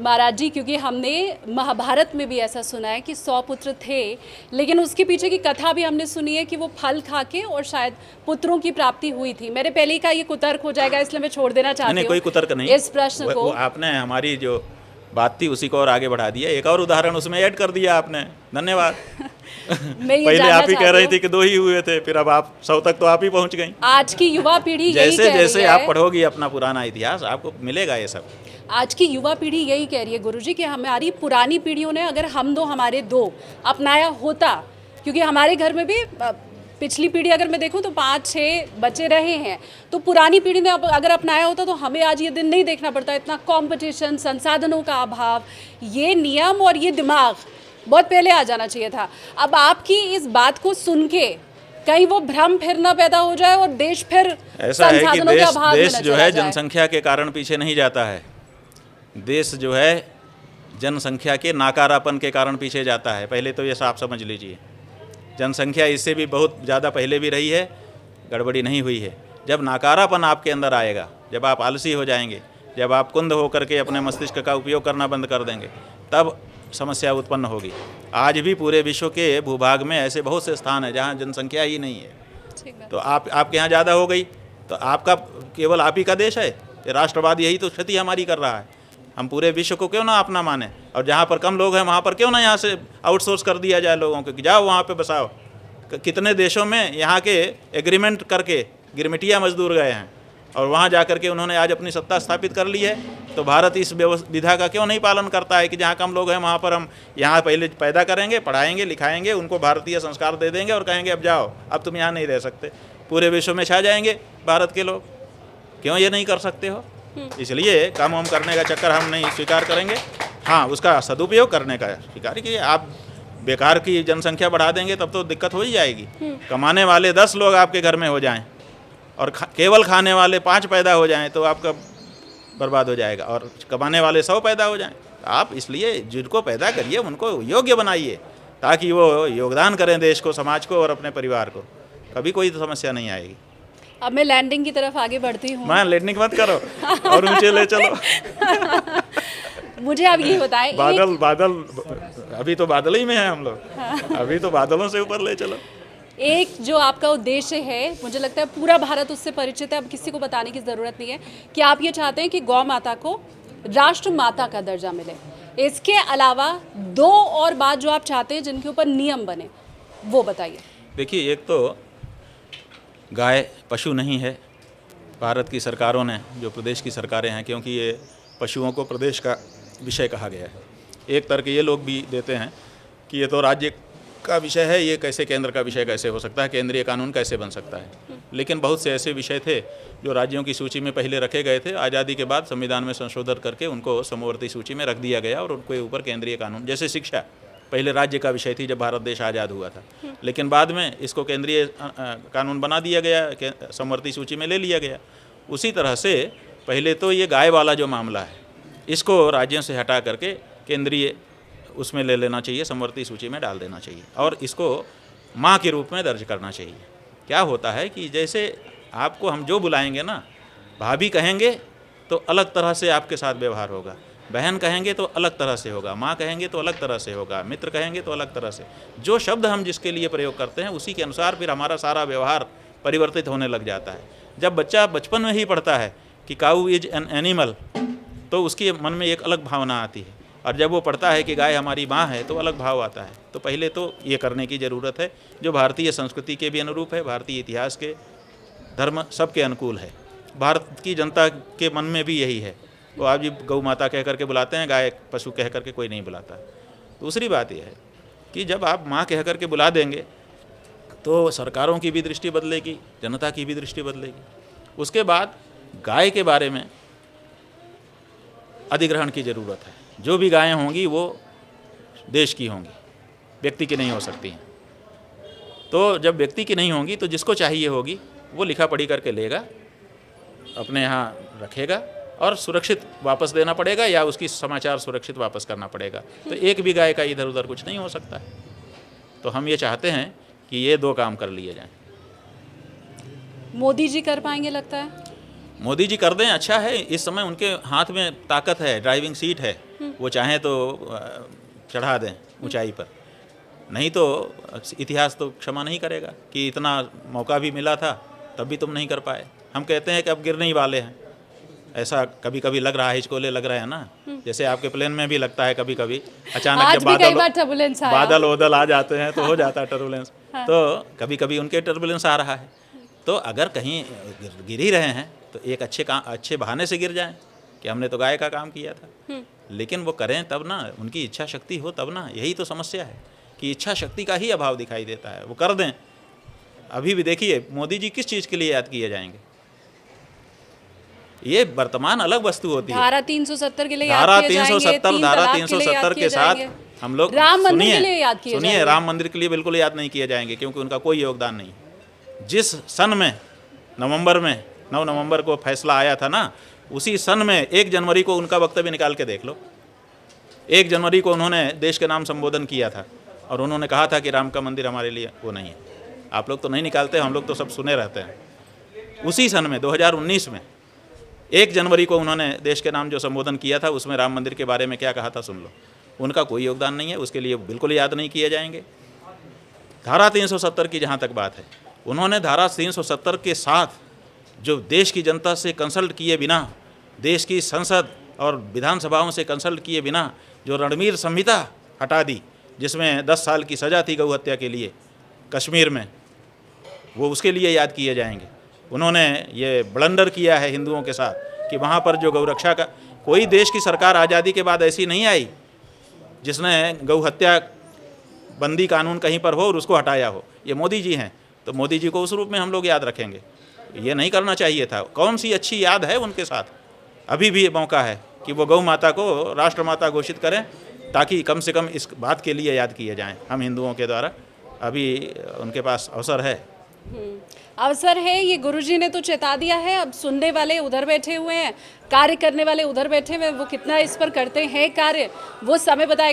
महाराज जी, क्योंकि हमने महाभारत में भी ऐसा सुना है कि 100 पुत्र थे, लेकिन उसके पीछे की कथा भी हमने सुनी है कि वो फल खा के और शायद पुत्रों की प्राप्ति हुई थी। मेरे पहले का ये कुतर्क हो जाएगा, इसलिए मैं छोड़ देना चाहती हूँ। नहीं, कोई कुतर्क नहीं। इस प्रश्न को आपने हमारी जो बात थी उसी को और आगे बढ़ा दिया, एक और उदाहरण उसमें ऐड कर दिया आपने, धन्यवाद। पहले आप ही कह रही थी कि 2 ही हुए थे, फिर अब आप 100 तक तो आप ही पहुंच गई। आज की युवा पीढ़ी जैसे जैसे आप पढ़ोगी अपना पुराना इतिहास, आपको मिलेगा ये सब। आज की युवा पीढ़ी यही कह रही है गुरुजी कि हमारी पुरानी पीढ़ियों ने अगर हम दो हमारे दो अपनाया होता, क्योंकि हमारे घर में भी पिछली पीढ़ी अगर मैं देखूं तो 5-6 बच्चे रहे हैं, तो पुरानी पीढ़ी ने अगर अपनाया होता तो हमें आज ये दिन नहीं देखना पड़ता। इतना कंपटीशन, संसाधनों का अभाव, ये नियम और ये दिमाग बहुत पहले आ जाना चाहिए था। अब आपकी इस बात को सुन के कहीं वो भ्रम फिर ना पैदा हो जाए और देश फिर संसाधनों के अभाव में न चला जाए। देश जो है जनसंख्या के कारण पीछे नहीं जाता है, देश जो है जनसंख्या के नाकारापन के कारण पीछे जाता है। पहले तो ये साफ समझ लीजिए, जनसंख्या इससे भी बहुत ज़्यादा पहले भी रही है, गड़बड़ी नहीं हुई है। जब नाकारापन आपके अंदर आएगा, जब आप आलसी हो जाएंगे, जब आप कुंद होकर के अपने मस्तिष्क का उपयोग करना बंद कर देंगे, तब समस्या उत्पन्न होगी। आज भी पूरे विश्व के भूभाग में ऐसे बहुत से स्थान हैं जहाँ जनसंख्या ही नहीं है। तो आपके यहाँ ज़्यादा हो गई तो आपका केवल आप ही का देश है? ये राष्ट्रवाद यही तो क्षति हमारी कर रहा है। हम पूरे विश्व को क्यों ना अपना माने, और जहाँ पर कम लोग हैं वहाँ पर क्यों ना यहाँ से आउटसोर्स कर दिया जाए लोगों को कि जाओ वहाँ पे बसाओ। कितने देशों में यहाँ के एग्रीमेंट करके गिरमिटिया मजदूर गए हैं और वहाँ जा कर के उन्होंने आज अपनी सत्ता स्थापित कर ली है। तो भारत इस विधा का क्यों नहीं पालन करता है कि जहाँ कम लोग हैं वहाँ पर हम यहाँ पहले पैदा करेंगे, पढ़ाएंगे, लिखाएंगे, उनको भारतीय संस्कार दे देंगे और कहेंगे अब जाओ, अब तुम यहाँ नहीं रह सकते, पूरे विश्व में छा जाएंगे भारत के लोग। क्यों ये नहीं कर सकते हो? इसलिए काम वाम करने का चक्कर हम नहीं स्वीकार करेंगे। हाँ, उसका सदुपयोग करने का स्वीकार कीजिए। आप बेकार की जनसंख्या बढ़ा देंगे तब तो दिक्कत हो ही जाएगी। कमाने वाले 10 लोग आपके घर में हो जाएं और केवल खाने वाले 5 पैदा हो जाएं तो आपका बर्बाद हो जाएगा, और कमाने वाले 100 पैदा हो जाएं। आप इसलिए जिनको पैदा करिए उनको योग्य बनाइए ताकि वो योगदान करें देश को, समाज को और अपने परिवार को। कभी कोई समस्या नहीं आएगी। अब मैं लैंडिंग की तरफ आगे बढ़ती हूँ। मैं लैंडिंग मत करो और ऊंचे ले चलो। मुझे आप ये बताएं, बादल अभी तो बादल ही में है हम लोग। अभी तो बादलों से ऊपर ले चलो। एक जो आपका उद्देश्य है, मुझे लगता है पूरा भारत उससे परिचित है, अब किसी को बताने की ज़रूरत नहीं है कि आप ये चाहते हैं कि गौ माता को राष्ट्र माता का दर्जा मिले। इसके अलावा 2 और बात जो आप चाहते हैं जिनके ऊपर नियम बने, वो बताइए। देखिए, एक तो गाय पशु नहीं है। भारत की सरकारों ने, जो प्रदेश की सरकारें हैं, क्योंकि ये पशुओं को प्रदेश का विषय कहा गया है, एक तर्क ये लोग भी देते हैं कि ये तो राज्य का विषय है, ये कैसे केंद्र का विषय कैसे हो सकता है, केंद्रीय कानून कैसे बन सकता है। लेकिन बहुत से ऐसे विषय थे जो राज्यों की सूची में पहले रखे गए थे, आज़ादी के बाद संविधान में संशोधन करके उनको समवर्ती सूची में रख दिया गया और उनके ऊपर केंद्रीय कानून, जैसे शिक्षा पहले राज्य का विषय थी जब भारत देश आज़ाद हुआ था, लेकिन बाद में इसको केंद्रीय कानून बना दिया गया, समवर्ती सूची में ले लिया गया। उसी तरह से पहले तो ये गाय वाला जो मामला है, इसको राज्यों से हटा करके केंद्रीय उसमें ले लेना चाहिए, समवर्ती सूची में डाल देना चाहिए और इसको माँ के रूप में दर्ज करना चाहिए। क्या होता है कि जैसे आपको हम जो बुलाएंगे ना, भाभी कहेंगे तो अलग तरह से आपके साथ व्यवहार होगा, बहन कहेंगे तो अलग तरह से होगा, माँ कहेंगे तो अलग तरह से होगा, मित्र कहेंगे तो अलग तरह से। जो शब्द हम जिसके लिए प्रयोग करते हैं उसी के अनुसार फिर हमारा सारा व्यवहार परिवर्तित होने लग जाता है। जब बच्चा बचपन में ही पढ़ता है कि काऊ इज एन एनिमल, तो उसके मन में एक अलग भावना आती है, और जब वो पढ़ता है कि गाय हमारी माँ है तो अलग भाव आता है। तो पहले तो ये करने की ज़रूरत है, जो भारतीय संस्कृति के भी अनुरूप है, भारतीय इतिहास के, धर्म सबके अनुकूल है। भारत की जनता के मन में भी यही है। तो आप जी गौ माता कह करके बुलाते हैं, गाय पशु कह करके कोई नहीं बुलाता। दूसरी बात यह है कि जब आप माँ कह करके बुला देंगे तो सरकारों की भी दृष्टि बदलेगी, जनता की भी दृष्टि बदलेगी। उसके बाद गाय के बारे में अधिग्रहण की ज़रूरत है। जो भी गायें होंगी वो देश की होंगी, व्यक्ति की नहीं हो सकती हैं। तो जब व्यक्ति की नहीं होंगी तो जिसको चाहिए होगी वो लिखा पढ़ी करके लेगा, अपने यहाँ रखेगा और सुरक्षित वापस देना पड़ेगा या उसकी समाचार सुरक्षित वापस करना पड़ेगा। तो एक भी गाय का इधर उधर कुछ नहीं हो सकता है। तो हम ये चाहते हैं कि ये 2 काम कर लिए जाएं। मोदी जी कर पाएंगे लगता है? मोदी जी कर दें, अच्छा है। इस समय उनके हाथ में ताकत है, ड्राइविंग सीट है। वो चाहें तो चढ़ा दें ऊंचाई पर, नहीं तो इतिहास तो क्षमा नहीं करेगा कि इतना मौका भी मिला था तब भी तुम नहीं कर पाए। हम कहते हैं कि अब गिरने ही वाले हैं, ऐसा कभी कभी लग रहा है, हिचकोले लग रहे हैं ना, जैसे आपके प्लेन में भी लगता है कभी कभी अचानक आज जब भी कई बार टर्बुलेंस आया। बादल वदल आ जाते हैं तो हो जाता है टर्बुलेंस। तो कभी कभी उनके टर्बुलेंस आ रहा है। तो अगर कहीं गिर ही रहे हैं तो एक अच्छे बहाने से गिर जाएं कि हमने तो गाय का काम किया था, लेकिन वो करें तब ना, उनकी इच्छा शक्ति हो तब ना। यही तो समस्या है कि इच्छा शक्ति का ही अभाव दिखाई देता है। वो कर दें। अभी भी देखिए मोदी जी किस चीज़ के लिए याद किए जाएंगे, ये वर्तमान अलग वस्तु होती है। धारा 370 के लिए धारा याद किए जाएंगे, 370 धारा 370 के साथ हम लोग राम मंदिर के लिए याद किए सुनिए, जाएंगे। राम मंदिर के लिए बिल्कुल याद नहीं किए जाएंगे क्योंकि उनका कोई योगदान नहीं। जिस सन में 9 नवंबर को फैसला आया था ना, उसी सन में 1 जनवरी को उनका वक्तव्य निकाल के देख लो। 1 जनवरी को उन्होंने देश के नाम संबोधन किया था और उन्होंने कहा था कि राम का मंदिर हमारे लिए वो नहीं है। आप लोग तो नहीं निकालते, हम लोग तो सब सुने रहते हैं। उसी सन में 2019 में 1 जनवरी को उन्होंने देश के नाम जो संबोधन किया था उसमें राम मंदिर के बारे में क्या कहा था सुन लो। उनका कोई योगदान नहीं है, उसके लिए बिल्कुल याद नहीं किए जाएंगे। धारा 370 की जहाँ तक बात है, उन्होंने धारा 370 के साथ जो देश की जनता से कंसल्ट किए बिना, देश की संसद और विधानसभाओं से कंसल्ट किए बिना जो रणवीर संहिता हटा दी, जिसमें 10 साल की सज़ा थी गौ हत्या के लिए कश्मीर में, वो उसके लिए याद किए जाएंगे। उन्होंने ये ब्लंडर किया है हिंदुओं के साथ कि वहाँ पर जो गौ रक्षा का, कोई देश की सरकार आज़ादी के बाद ऐसी नहीं आई जिसने गौ हत्या बंदी कानून कहीं पर हो और उसको हटाया हो। ये मोदी जी हैं, तो मोदी जी को उस रूप में हम लोग याद रखेंगे। ये नहीं करना चाहिए था। कौन सी अच्छी याद है उनके साथ? अभी भी ये मौका है कि वो गौ माता को राष्ट्रमाता घोषित करें ताकि कम से कम इस बात के लिए याद किए जाएं हम हिंदुओं के द्वारा। अभी उनके पास अवसर है। अवसर है, ये गुरुजी ने तो चेता दिया है। अब सुनने वाले उधर बैठे हुए हैं, कार्य करने वाले उधर बैठे हुए हैं, वो कितना इस पर करते हैं कार्य वो समय बताएगा।